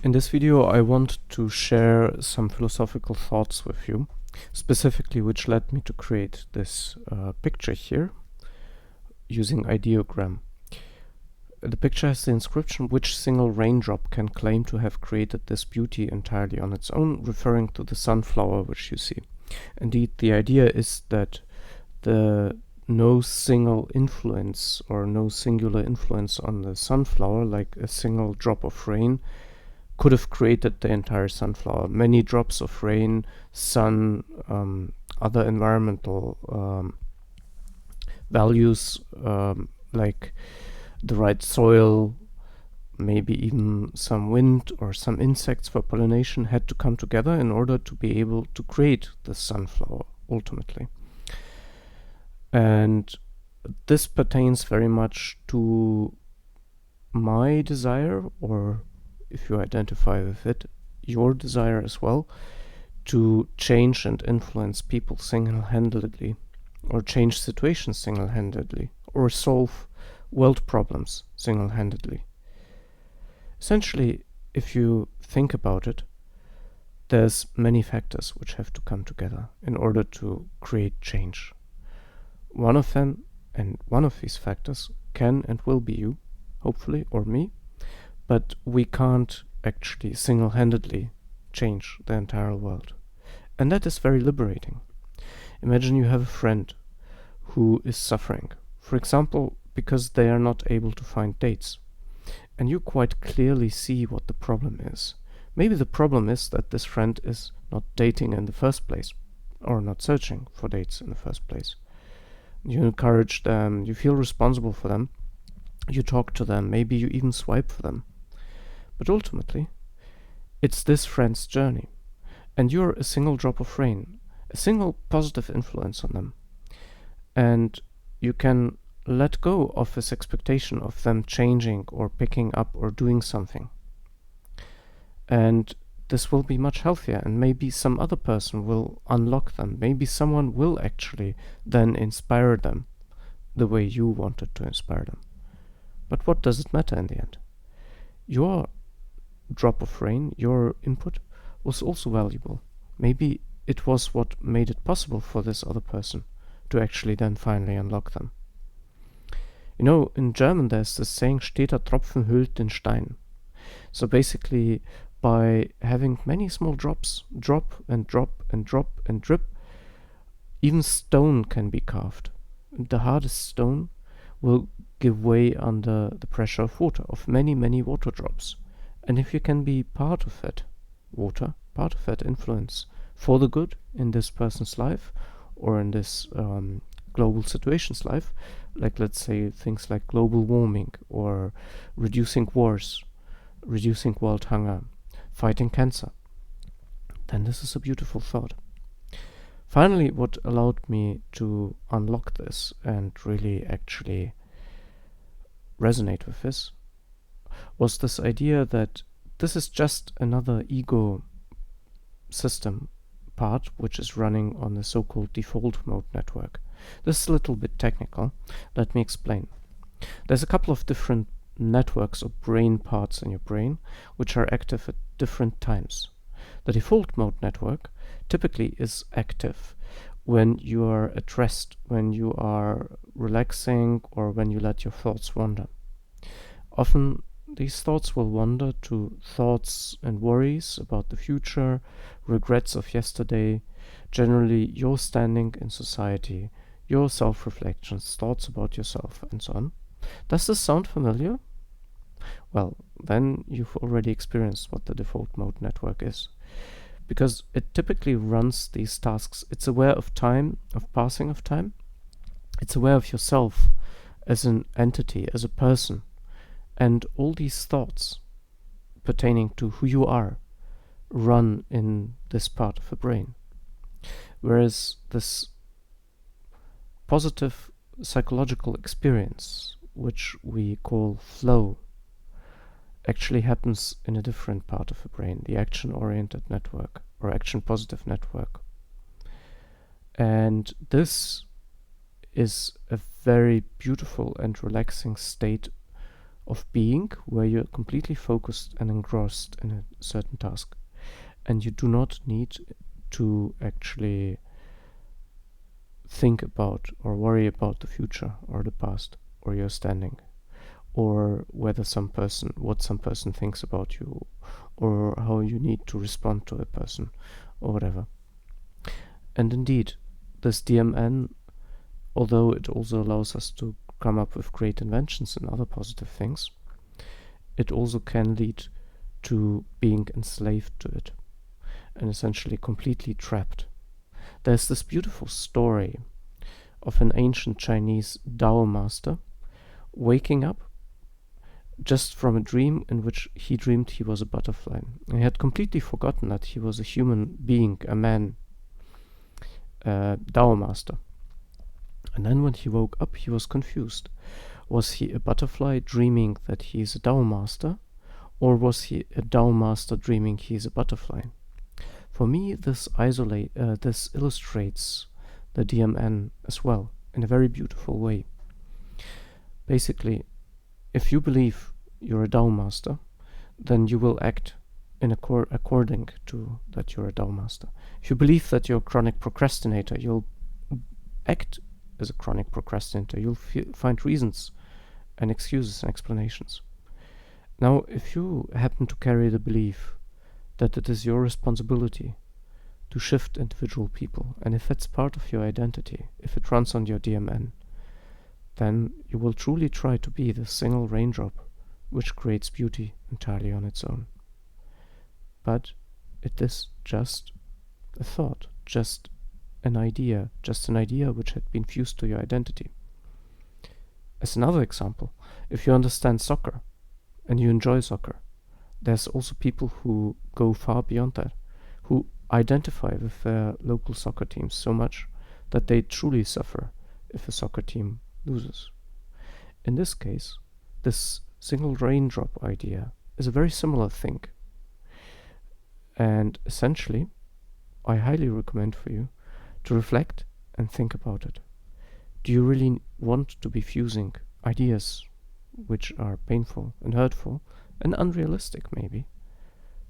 In this video, I want to share some philosophical thoughts with you, specifically which led me to create this picture here using ideogram. The picture has the inscription, "Which single raindrop can claim to have created this beauty entirely on its own," referring to the sunflower which you see. Indeed, the idea is that no single influence or no singular influence on the sunflower, like a single drop of rain, could have created the entire sunflower. Many drops of rain, sun, other environmental values like the right soil, maybe even some wind or some insects for pollination had to come together in order to be able to create the sunflower ultimately. And this pertains very much to my desire, or if you identify with it, your desire as well, to change and influence people single-handedly, or change situations single-handedly, or solve world problems single-handedly. Essentially, if you think about it, there's many factors which have to come together in order to create change. One of them, and one of these factors, can and will be you, hopefully, or me, but we can't actually single-handedly change the entire world. And that is very liberating. Imagine you have a friend who is suffering, for example, because they are not able to find dates. And you quite clearly see what the problem is. Maybe the problem is that this friend is not dating in the first place, or not searching for dates in the first place. You encourage them, you feel responsible for them, you talk to them, maybe you even swipe for them. But ultimately, it's this friend's journey, and you're a single drop of rain, a single positive influence on them. And you can let go of this expectation of them changing or picking up or doing something. And this will be much healthier, and maybe some other person will unlock them. Maybe someone will actually then inspire them the way you wanted to inspire them. But what does it matter in the end? Your drop of rain, your input, was also valuable. Maybe it was what made it possible for this other person to actually then finally unlock them. You know, in German there's this saying, "Steter Tropfen höhlt den Stein." So basically, by having many small drops, drop and drop and drop and drip, even stone can be carved. The hardest stone will give way under the pressure of water, of many, many water drops. And if you can be part of that water, part of that influence for the good in this person's life, or in this global situation's life, like let's say things like global warming, or reducing wars, reducing world hunger, fighting cancer, then this is a beautiful thought. Finally, what allowed me to unlock this and really actually resonate with this was this idea that this is just another ego system part which is running on the so-called default mode network. This is a little bit technical. Let me explain. There's a couple of different networks or brain parts in your brain which are active at different times. The default mode network typically is active when you are at rest, when you are relaxing, or when you let your thoughts wander. Often these thoughts will wander to thoughts and worries about the future, regrets of yesterday, generally your standing in society, your self-reflections, thoughts about yourself, and so on. Does this sound familiar? Well, then you've already experienced what the default mode network is, because it typically runs these tasks. It's aware of time, of passing of time. It's aware of yourself as an entity, as a person. And all these thoughts pertaining to who you are run in this part of the brain. Whereas this positive psychological experience, which we call flow, actually happens in a different part of the brain, the action-oriented network, or action-positive network. And this is a very beautiful and relaxing state of being where you're completely focused and engrossed in a certain task. And you do not need to actually think about or worry about the future or the past or your standing or what some person thinks about you or how you need to respond to a person or whatever. And indeed, this DMN, although it also allows us to come up with great inventions and other positive things, it also can lead to being enslaved to it and essentially completely trapped. There's this beautiful story of an ancient Chinese Tao master waking up just from a dream in which he dreamed he was a butterfly. He had completely forgotten that he was a human being, a man, Tao master. And then when he woke up, he was confused. Was he a butterfly dreaming that he is a Tao master, or was he a Tao master dreaming he is a butterfly? For me, this illustrates the DMN as well in a very beautiful way. Basically, if you believe you're a Tao master, then you will act in according to that you're a Tao master. If you believe that you're a chronic procrastinator, you'll act as a chronic procrastinator. You'll find reasons and excuses and explanations. Now, if you happen to carry the belief that it is your responsibility to shift individual people, and if it's part of your identity, if it runs on your DMN, then you will truly try to be the single raindrop which creates beauty entirely on its own. But it is just a thought, just an idea which had been fused to your identity. As another example, if you understand soccer and you enjoy soccer, there's also people who go far beyond that, who identify with their local soccer teams so much that they truly suffer if a soccer team loses. In this case, this single raindrop idea is a very similar thing. And essentially, I highly recommend for you to reflect and think about it. Do you really want to be fusing ideas which are painful and hurtful and unrealistic maybe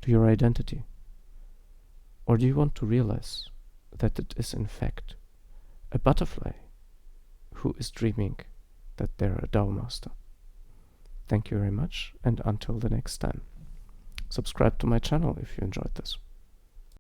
to your identity? Or do you want to realize that it is in fact a butterfly who is dreaming that they're a Tao master? Thank you very much, and until the next time. Subscribe to my channel if you enjoyed this.